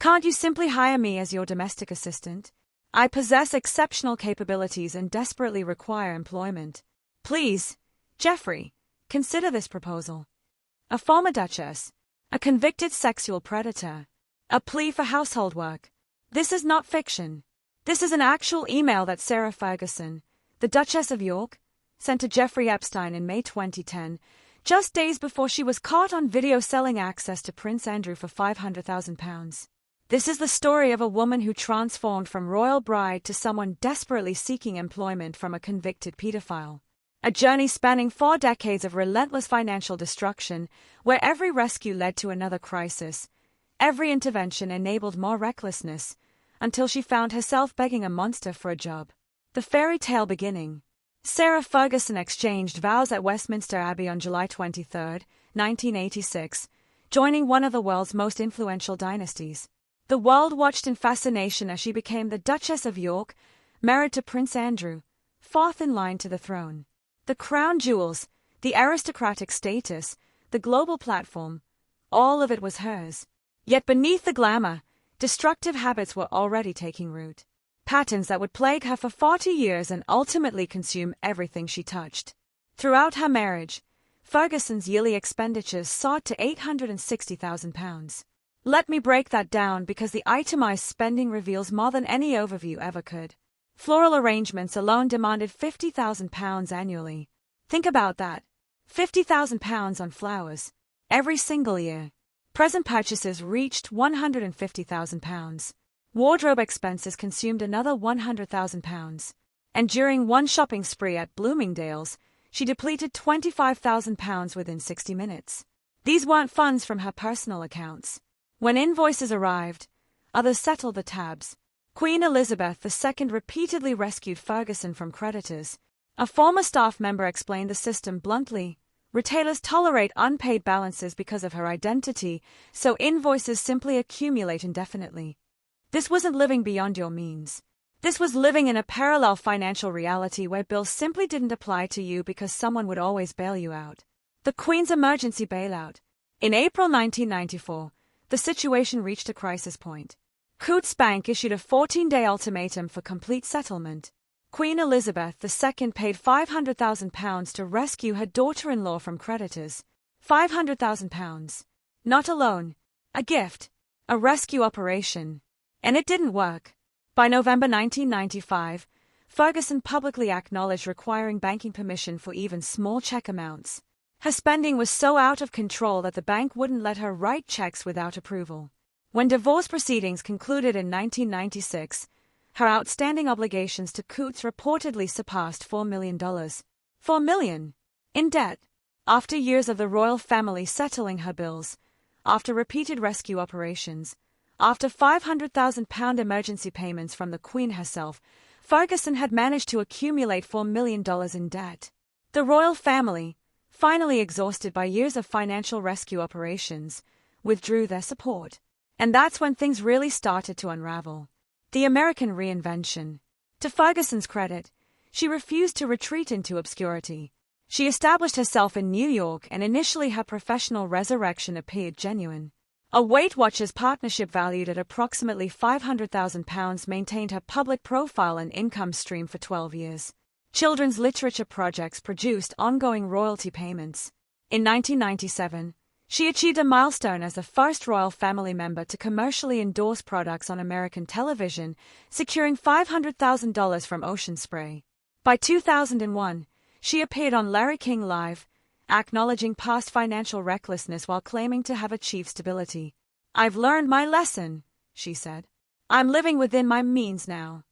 Can't you simply hire me as your domestic assistant? I possess exceptional capabilities and desperately require employment. Please, Jeffrey, consider this proposal. A former Duchess, a convicted sexual predator, a plea for household work. This is not fiction. This is an actual email that Sarah Ferguson, the Duchess of York, sent to Jeffrey Epstein in May 2010, just days before she was caught on video selling access to Prince Andrew for £500,000. This is the story of a woman who transformed from royal bride to someone desperately seeking employment from a convicted pedophile. A journey spanning 4 decades of relentless financial destruction, where every rescue led to another crisis, every intervention enabled more recklessness, until she found herself begging a monster for a job. The fairy tale beginning. Sarah Ferguson exchanged vows at Westminster Abbey on July 23, 1986, joining one of the world's most influential dynasties. The world watched in fascination as she became the Duchess of York, married to Prince Andrew, fourth in line to the throne. The crown jewels, the aristocratic status, the global platform, all of it was hers. Yet beneath the glamour, destructive habits were already taking root. Patterns that would plague her for 40 years and ultimately consume everything she touched. Throughout her marriage, Ferguson's yearly expenditures soared to £860,000. Let me break that down because the itemized spending reveals more than any overview ever could. Floral arrangements alone demanded £50,000 annually. Think about that. £50,000 on flowers. Every single year. Present purchases reached £150,000. Wardrobe expenses consumed another £100,000. And during one shopping spree at Bloomingdale's, she depleted £25,000 within 60 minutes. These weren't funds from her personal accounts. When invoices arrived, others settled the tabs. Queen Elizabeth II repeatedly rescued Ferguson from creditors. A former staff member explained the system bluntly. Retailers tolerate unpaid balances because of her identity, so invoices simply accumulate indefinitely. This wasn't living beyond your means. This was living in a parallel financial reality where bills simply didn't apply to you because someone would always bail you out. The Queen's emergency bailout. In April 1994, the situation reached a crisis point. Coutts Bank issued a 14-day ultimatum for complete settlement. Queen Elizabeth II paid £500,000 to rescue her daughter-in-law from creditors. £500,000. Not a loan. A gift. A rescue operation. And it didn't work. By November 1995, Ferguson publicly acknowledged requiring banking permission for even small check amounts. Her spending was so out of control that the bank wouldn't let her write checks without approval. When divorce proceedings concluded in 1996, her outstanding obligations to Coutts reportedly surpassed $4 million. $4 million. In debt. After years of the royal family settling her bills, after repeated rescue operations, after £500,000 emergency payments from the Queen herself, Ferguson had managed to accumulate $4 million in debt. The royal family, finally exhausted by years of financial rescue operations, withdrew their support. And that's when things really started to unravel. The American reinvention. To Ferguson's credit, she refused to retreat into obscurity. She established herself in New York, and initially her professional resurrection appeared genuine. A Weight Watchers partnership valued at approximately £500,000 maintained her public profile and income stream for 12 years. Children's literature projects produced ongoing royalty payments. In 1997, she achieved a milestone as the first royal family member to commercially endorse products on American television, securing $500,000 from Ocean Spray. By 2001, she appeared on Larry King Live, acknowledging past financial recklessness while claiming to have achieved stability. "I've learned my lesson," she said. "I'm living within my means now."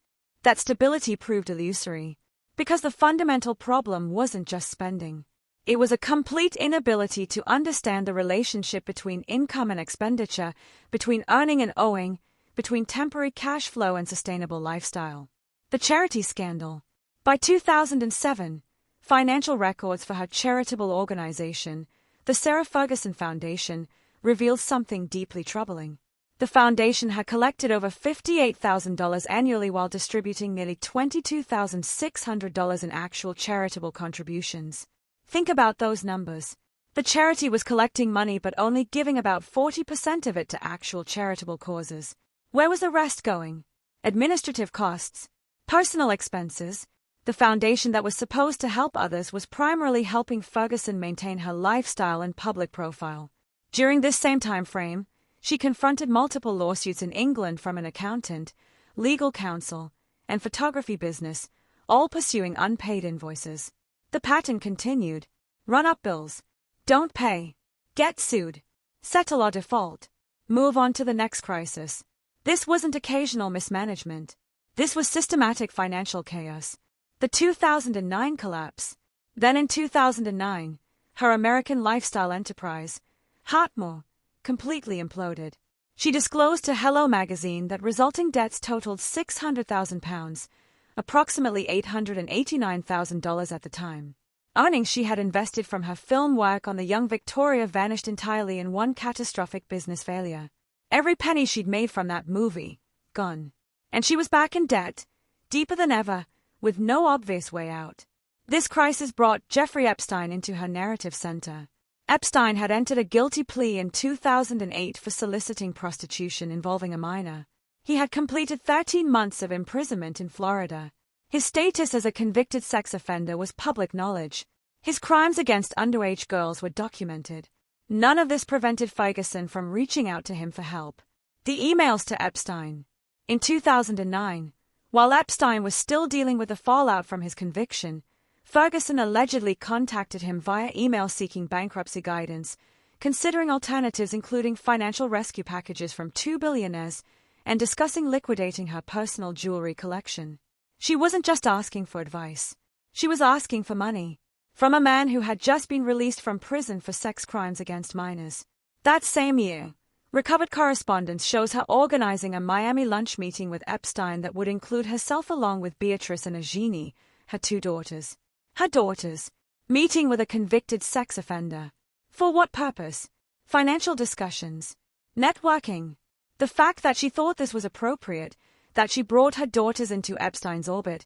That stability proved illusory, because the fundamental problem wasn't just spending. It was a complete inability to understand the relationship between income and expenditure, between earning and owing, between temporary cash flow and sustainable lifestyle. The charity scandal. By 2007, financial records for her charitable organization, the Sarah Ferguson Foundation, revealed something deeply troubling. The foundation had collected over $58,000 annually while distributing nearly $22,600 in actual charitable contributions. Think about those numbers. The charity was collecting money but only giving about 40% of it to actual charitable causes. Where was the rest going? Administrative costs, personal expenses. The foundation that was supposed to help others was primarily helping Ferguson maintain her lifestyle and public profile. During this same time frame, she confronted multiple lawsuits in England from an accountant, legal counsel, and photography business, all pursuing unpaid invoices. The pattern continued. Run up bills. Don't pay. Get sued. Settle or default. Move on to the next crisis. This wasn't occasional mismanagement. This was systematic financial chaos. The 2009 collapse. Then in 2009, her American lifestyle enterprise, Hartmore, completely imploded. She disclosed to Hello magazine that resulting debts totaled £600,000, approximately $889,000 at the time. Earnings she had invested from her film work on the young Victoria vanished entirely in one catastrophic business failure. Every penny she'd made from that movie, gone. And she was back in debt, deeper than ever, with no obvious way out. This crisis brought Jeffrey Epstein into her narrative center. Epstein had entered a guilty plea in 2008 for soliciting prostitution involving a minor. He had completed 13 months of imprisonment in Florida. His status as a convicted sex offender was public knowledge. His crimes against underage girls were documented. None of this prevented Ferguson from reaching out to him for help. The emails to Epstein. In 2009, while Epstein was still dealing with the fallout from his conviction, Ferguson allegedly contacted him via email seeking bankruptcy guidance, considering alternatives including financial rescue packages from two billionaires, and discussing liquidating her personal jewelry collection. She wasn't just asking for advice. She was asking for money. From a man who had just been released from prison for sex crimes against minors. That same year, recovered correspondence shows her organizing a Miami lunch meeting with Epstein that would include herself along with Beatrice and Eugenie, her two daughters. Her daughters, meeting with a convicted sex offender. For what purpose? Financial discussions. Networking. The fact that she thought this was appropriate, that she brought her daughters into Epstein's orbit,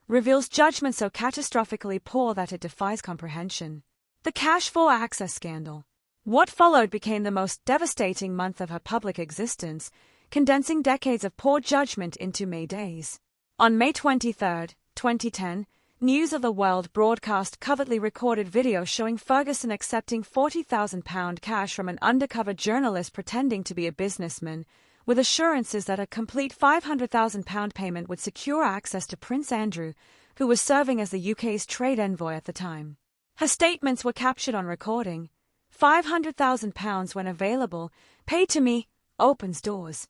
reveals judgment so catastrophically poor that it defies comprehension. The cash for access scandal. What followed became the most devastating month of her public existence, condensing decades of poor judgment into May days. On May 23, 2010, News of the World broadcast covertly recorded video showing Ferguson accepting £40,000 cash from an undercover journalist pretending to be a businessman, with assurances that a complete £500,000 payment would secure access to Prince Andrew, who was serving as the UK's trade envoy at the time. Her statements were captured on recording. £500,000 when available, paid to me, opens doors.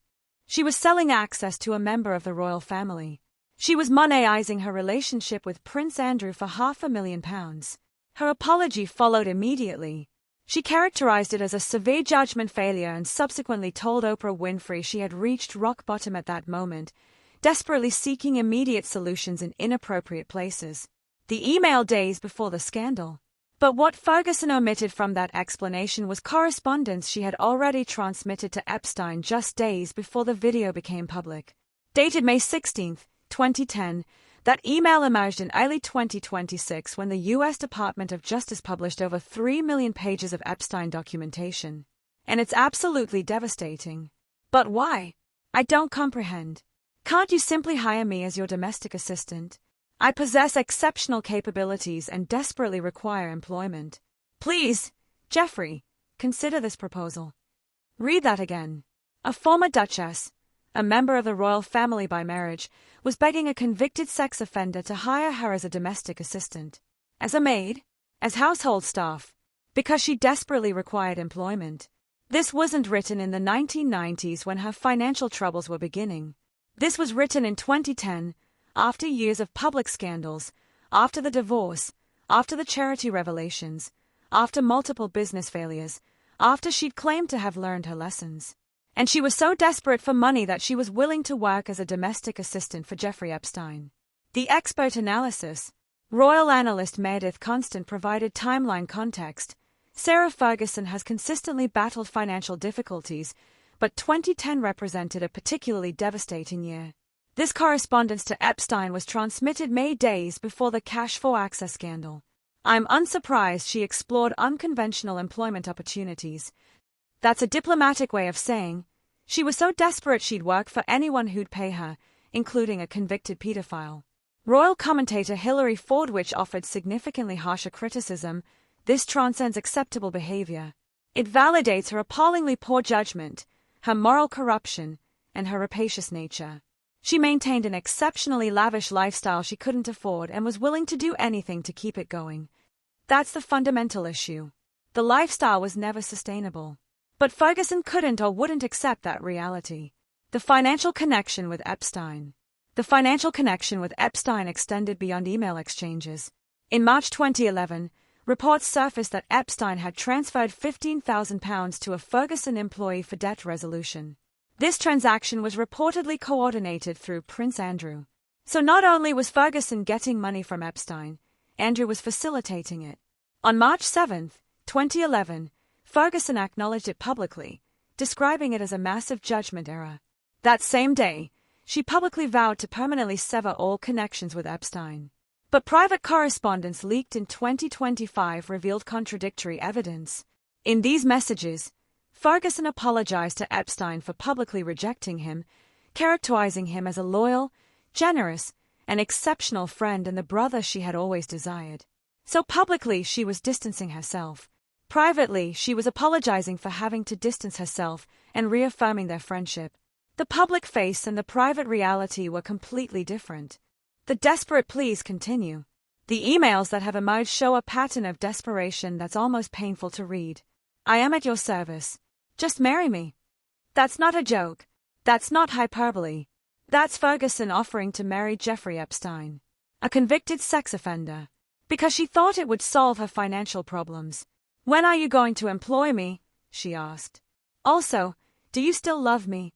She was selling access to a member of the royal family. She was monetizing her relationship with Prince Andrew for £500,000. Her apology followed immediately. She characterized it as a severe judgment failure and subsequently told Oprah Winfrey she had reached rock bottom at that moment, desperately seeking immediate solutions in inappropriate places. The email days before the scandal. But what Ferguson omitted from that explanation was correspondence she had already transmitted to Epstein just days before the video became public. Dated May 16, 2010, that email emerged in early 2026 when the U.S. Department of Justice published over 3 million pages of Epstein documentation. And it's absolutely devastating. But why? I don't comprehend. Can't you simply hire me as your domestic assistant? I possess exceptional capabilities and desperately require employment. Please, Jeffrey, consider this proposal. Read that again. A former Duchess, a member of the royal family by marriage, was begging a convicted sex offender to hire her as a domestic assistant, as a maid, as household staff, because she desperately required employment. This wasn't written in the 1990s when her financial troubles were beginning. This was written in 2010, after years of public scandals, after the divorce, after the charity revelations, after multiple business failures, after she'd claimed to have learned her lessons. And she was so desperate for money that she was willing to work as a domestic assistant for Jeffrey Epstein. The expert analysis. Royal analyst Meredith Constant provided timeline context. Sarah Ferguson has consistently battled financial difficulties, but 2010 represented a particularly devastating year. This correspondence to Epstein was transmitted May days before the cash for access scandal. I'm unsurprised she explored unconventional employment opportunities. That's a diplomatic way of saying She was so desperate she'd work for anyone who'd pay her, including a convicted pedophile. Royal commentator Hilary Fordwich offered significantly harsher criticism. This transcends acceptable behavior. It validates her appallingly poor judgment, her moral corruption, and her rapacious nature. She maintained an exceptionally lavish lifestyle she couldn't afford and was willing to do anything to keep it going. That's the fundamental issue. The lifestyle was never sustainable. But Ferguson couldn't or wouldn't accept that reality. The financial connection with Epstein. The financial connection with Epstein extended beyond email exchanges. In March 2011, reports surfaced that Epstein had transferred £15,000 to a Ferguson employee for debt resolution. This transaction was reportedly coordinated through Prince Andrew. So not only was Ferguson getting money from Epstein, Andrew was facilitating it. On March 7, 2011, Ferguson acknowledged it publicly, describing it as a massive judgment error. That same day, she publicly vowed to permanently sever all connections with Epstein. But private correspondence leaked in 2025 revealed contradictory evidence. In these messages, Ferguson apologized to Epstein for publicly rejecting him, characterizing him as a loyal, generous, and exceptional friend and the brother she had always desired. So publicly she was distancing herself. Privately, she was apologizing for having to distance herself and reaffirming their friendship. The public face and the private reality were completely different. The desperate pleas continue. The emails that have emerged show a pattern of desperation that's almost painful to read. I am at your service. Just marry me. That's not a joke. That's not hyperbole. That's Ferguson offering to marry Jeffrey Epstein, a convicted sex offender, because she thought it would solve her financial problems. When are you going to employ me? She asked. Also, do you still love me?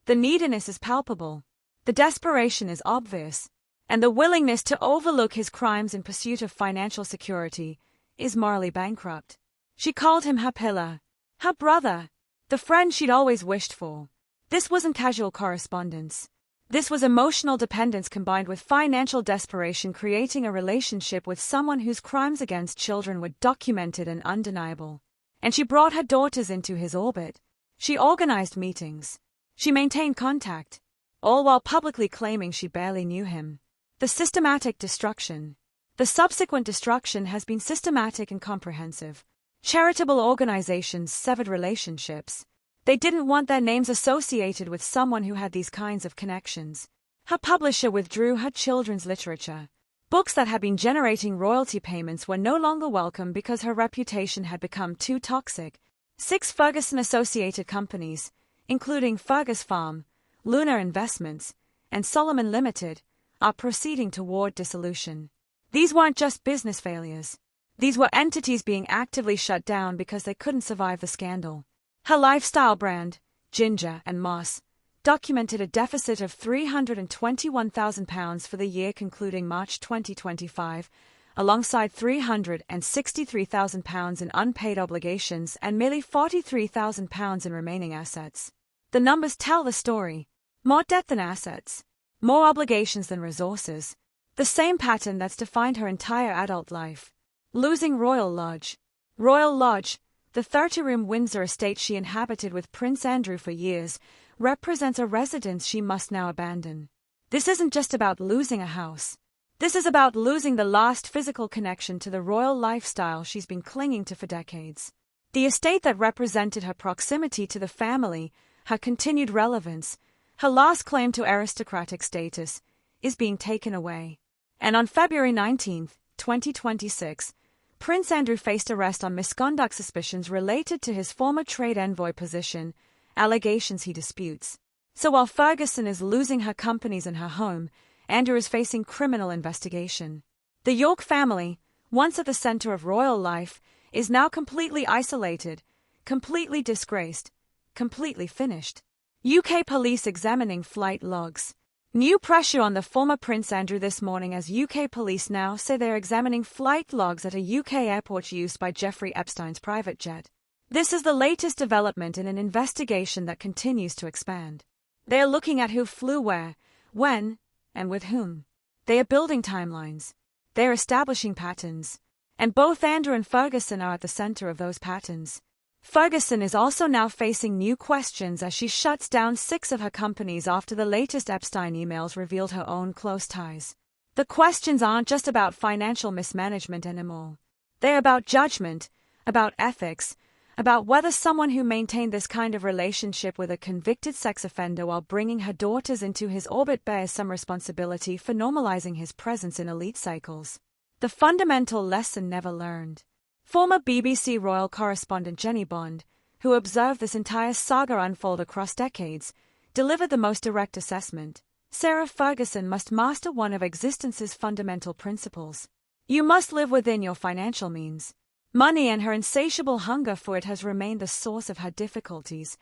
The neediness is palpable. The desperation is obvious. And the willingness to overlook his crimes in pursuit of financial security is morally bankrupt. She called him her pillar, her brother, the friend she'd always wished for. This wasn't casual correspondence. This was emotional dependence combined with financial desperation, creating a relationship with someone whose crimes against children were documented and undeniable. And she brought her daughters into his orbit. She organized meetings. She maintained contact, all while publicly claiming she barely knew him. The systematic destruction. The subsequent destruction has been systematic and comprehensive. Charitable organizations severed relationships. They didn't want their names associated with someone who had these kinds of connections. Her publisher withdrew her children's literature. Books that had been generating royalty payments were no longer welcome because her reputation had become too toxic. 6 Ferguson-associated companies, including Fergus Farm, Lunar Investments, and Solomon Limited, are proceeding toward dissolution. These weren't just business failures. These were entities being actively shut down because they couldn't survive the scandal. Her lifestyle brand, Ginger and Moss, documented a deficit of £321,000 for the year concluding March 2025, alongside £363,000 in unpaid obligations and merely £43,000 in remaining assets. The numbers tell the story. More debt than assets. More obligations than resources. The same pattern that's defined her entire adult life. Losing Royal Lodge. Royal Lodge, the 30-room Windsor estate she inhabited with Prince Andrew for years, represents a residence she must now abandon. This isn't just about losing a house. This is about losing the last physical connection to the royal lifestyle she's been clinging to for decades. The estate that represented her proximity to the family, her continued relevance, her last claim to aristocratic status, is being taken away. And on February 19, 2026, Prince Andrew faced arrest on misconduct suspicions related to his former trade envoy position, allegations he disputes. So while Ferguson is losing her companies and her home, Andrew is facing criminal investigation. The York family, once at the center of royal life, is now completely isolated, completely disgraced, completely finished. UK police examining flight logs. New pressure on the former Prince Andrew this morning as UK police now say they're examining flight logs at a UK airport used by Jeffrey Epstein's private jet. This is the latest development in an investigation that continues to expand. They are looking at who flew where, when, and with whom. They are building timelines. They are establishing patterns. And both Andrew and Ferguson are at the center of those patterns. Ferguson is also now facing new questions as she shuts down 6 of her companies after the latest Epstein emails revealed her own close ties. The questions aren't just about financial mismanagement anymore. They're about judgment, about ethics, about whether someone who maintained this kind of relationship with a convicted sex offender while bringing her daughters into his orbit bears some responsibility for normalizing his presence in elite cycles. The fundamental lesson never learned. Former BBC royal correspondent Jenny Bond, who observed this entire saga unfold across decades, delivered the most direct assessment. Sarah Ferguson must master one of existence's fundamental principles. You must live within your financial means. Money and her insatiable hunger for it has remained the source of her difficulties.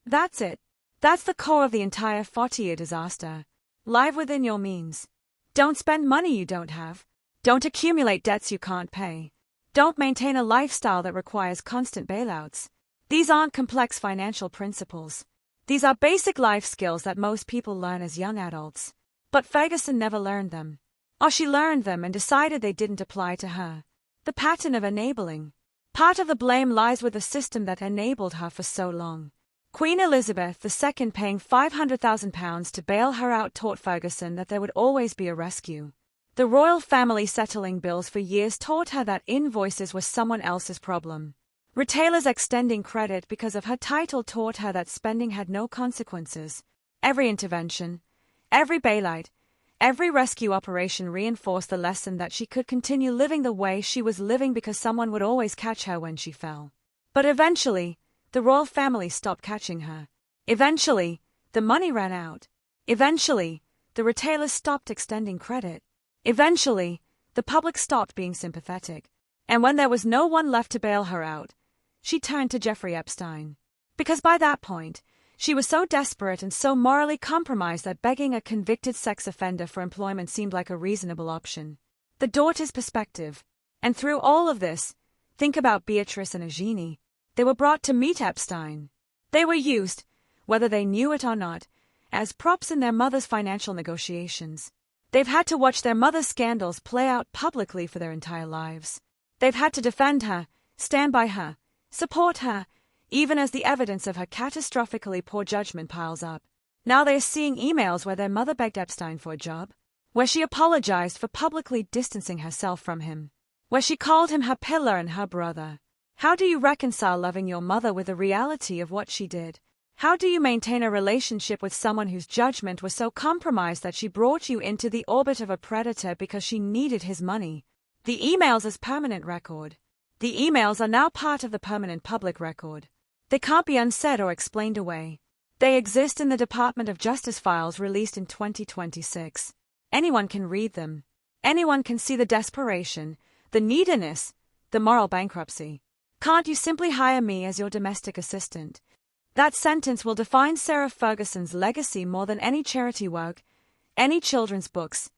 That's it. That's the core of the entire 40-year disaster. Live within your means. Don't spend money you don't have. Don't accumulate debts you can't pay. Don't maintain a lifestyle that requires constant bailouts. These aren't complex financial principles. These are basic life skills that most people learn as young adults. But Ferguson never learned them. Or she learned them and decided they didn't apply to her. The pattern of enabling. Part of the blame lies with the system that enabled her for so long. Queen Elizabeth II paying £500,000 to bail her out taught Ferguson that there would always be a rescue. The royal family settling bills for years taught her that invoices were someone else's problem. Retailers extending credit because of her title taught her that spending had no consequences. Every intervention, every bailout, every rescue operation reinforced the lesson that she could continue living the way she was living because someone would always catch her when she fell. But eventually, the royal family stopped catching her. Eventually, the money ran out. Eventually, the retailers stopped extending credit. Eventually, the public stopped being sympathetic. And when there was no one left to bail her out, she turned to Jeffrey Epstein. Because by that point, she was so desperate and so morally compromised that begging a convicted sex offender for employment seemed like a reasonable option. The daughter's perspective. And through all of this, think about Beatrice and Eugenie. They were brought to meet Epstein. They were used, whether they knew it or not, as props in their mother's financial negotiations. They've had to watch their mother's scandals play out publicly for their entire lives. They've had to defend her, stand by her, support her, even as the evidence of her catastrophically poor judgment piles up. Now they're seeing emails where their mother begged Epstein for a job, where she apologized for publicly distancing herself from him, where she called him her pillar and her brother. How do you reconcile loving your mother with the reality of what she did? How do you maintain a relationship with someone whose judgment was so compromised that she brought you into the orbit of a predator because she needed his money? The emails as permanent record. The emails are now part of the permanent public record. They can't be unsaid or explained away. They exist in the Department of Justice files released in 2026. Anyone can read them. Anyone can see the desperation, the neediness, the moral bankruptcy. Can't you simply hire me as your domestic assistant? That sentence will define Sarah Ferguson's legacy more than any charity work, any children's books,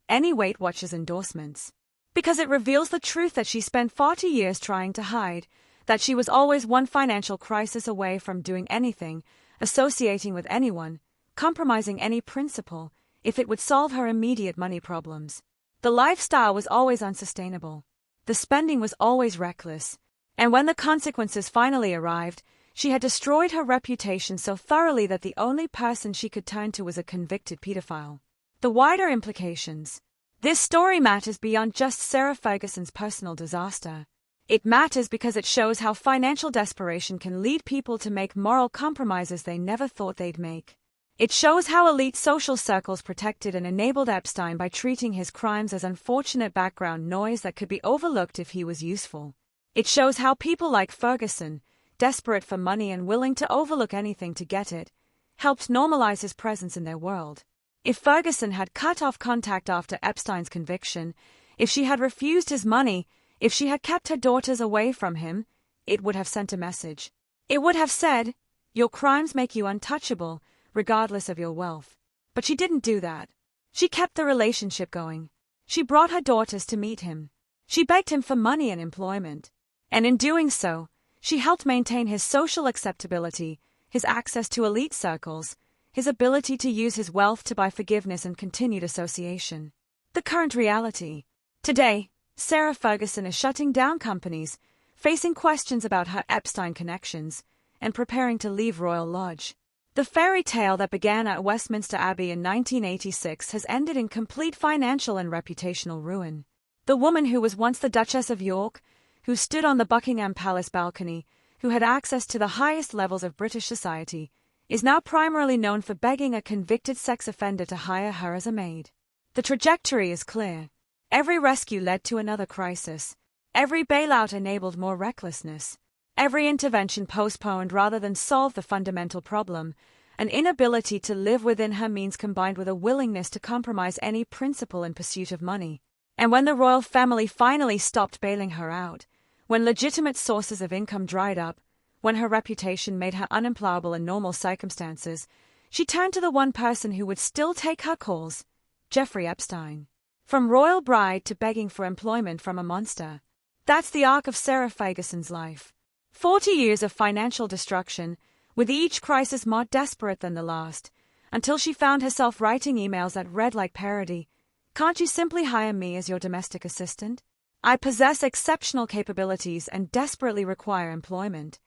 any Weight Watchers endorsements. Because it reveals the truth that she spent 40 years trying to hide, that she was always one financial crisis away from doing anything, associating with anyone, compromising any principle, if it would solve her immediate money problems. The lifestyle was always unsustainable. The spending was always reckless. And when the consequences finally arrived, she had destroyed her reputation so thoroughly that the only person she could turn to was a convicted pedophile. The wider implications. This story matters beyond just Sarah Ferguson's personal disaster. It matters because it shows how financial desperation can lead people to make moral compromises they never thought they'd make. It shows how elite social circles protected and enabled Epstein by treating his crimes as unfortunate background noise that could be overlooked if he was useful. It shows how people like Ferguson, desperate for money and willing to overlook anything to get it, helped normalize his presence in their world. If Ferguson had cut off contact after Epstein's conviction, if she had refused his money, if she had kept her daughters away from him, it would have sent a message. It would have said, "Your crimes make you untouchable, regardless of your wealth." But she didn't do that. She kept the relationship going. She brought her daughters to meet him. She begged him for money and employment. And in doing so, she helped maintain his social acceptability, his access to elite circles, his ability to use his wealth to buy forgiveness and continued association. The current reality. Today, Sarah Ferguson is shutting down companies, facing questions about her Epstein connections, and preparing to leave Royal Lodge. The fairy tale that began at Westminster Abbey in 1986 has ended in complete financial and reputational ruin. The woman who was once the Duchess of York, who stood on the Buckingham Palace balcony, who had access to the highest levels of British society, is now primarily known for begging a convicted sex offender to hire her as a maid. The trajectory is clear. Every rescue led to another crisis. Every bailout enabled more recklessness. Every intervention postponed rather than solve the fundamental problem, an inability to live within her means combined with a willingness to compromise any principle in pursuit of money. And when the royal family finally stopped bailing her out, when legitimate sources of income dried up, when her reputation made her unemployable in normal circumstances, she turned to the one person who would still take her calls, Jeffrey Epstein. From royal bride to begging for employment from a monster. That's the arc of Sarah Ferguson's life. 40 years of financial destruction, with each crisis more desperate than the last, until she found herself writing emails that read like parody. Can't you simply hire me as your domestic assistant? I possess exceptional capabilities and desperately require employment.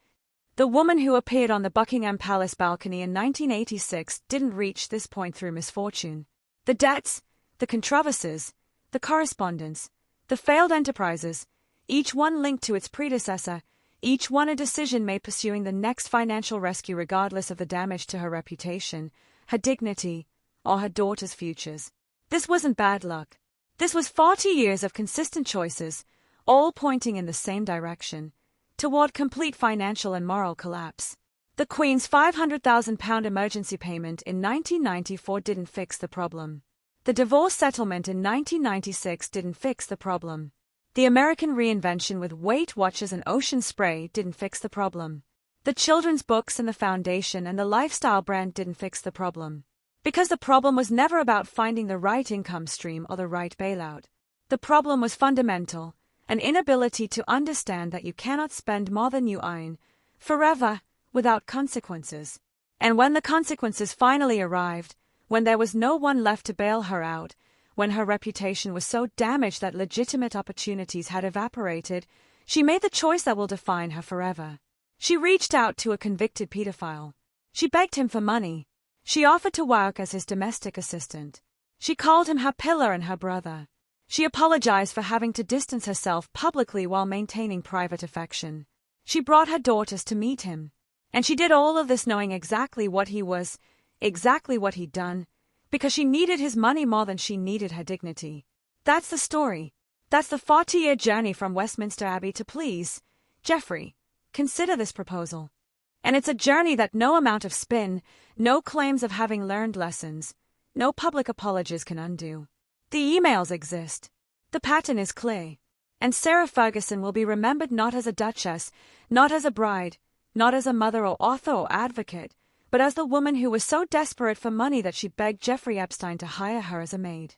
The woman who appeared on the Buckingham Palace balcony in 1986 didn't reach this point through misfortune. The debts, the controversies, the correspondence, the failed enterprises, each one linked to its predecessor, each one a decision made pursuing the next financial rescue regardless of the damage to her reputation, her dignity, or her daughter's futures. This wasn't bad luck. This was 40 years of consistent choices, all pointing in the same direction, toward complete financial and moral collapse. The Queen's £500,000 emergency payment in 1994 didn't fix the problem. The divorce settlement in 1996 didn't fix the problem. The American reinvention with Weight Watchers and ocean spray didn't fix the problem. The children's books and the foundation and the lifestyle brand didn't fix the problem. Because the problem was never about finding the right income stream or the right bailout. The problem was fundamental, an inability to understand that you cannot spend more than you earn, forever, without consequences. And when the consequences finally arrived, when there was no one left to bail her out, when her reputation was so damaged that legitimate opportunities had evaporated, she made the choice that will define her forever. She reached out to a convicted pedophile. She begged him for money. She offered to work as his domestic assistant. She called him her pillar and her brother. She apologized for having to distance herself publicly while maintaining private affection. She brought her daughters to meet him. And she did all of this knowing exactly what he was, exactly what he'd done, because she needed his money more than she needed her dignity. That's the story. That's the 40-year journey from Westminster Abbey to please, Jeffrey, consider this proposal. And it's a journey that no amount of spin, no claims of having learned lessons, no public apologies can undo. The emails exist. The pattern is clear. And Sarah Ferguson will be remembered not as a duchess, not as a bride, not as a mother or author or advocate, but as the woman who was so desperate for money that she begged Jeffrey Epstein to hire her as a maid.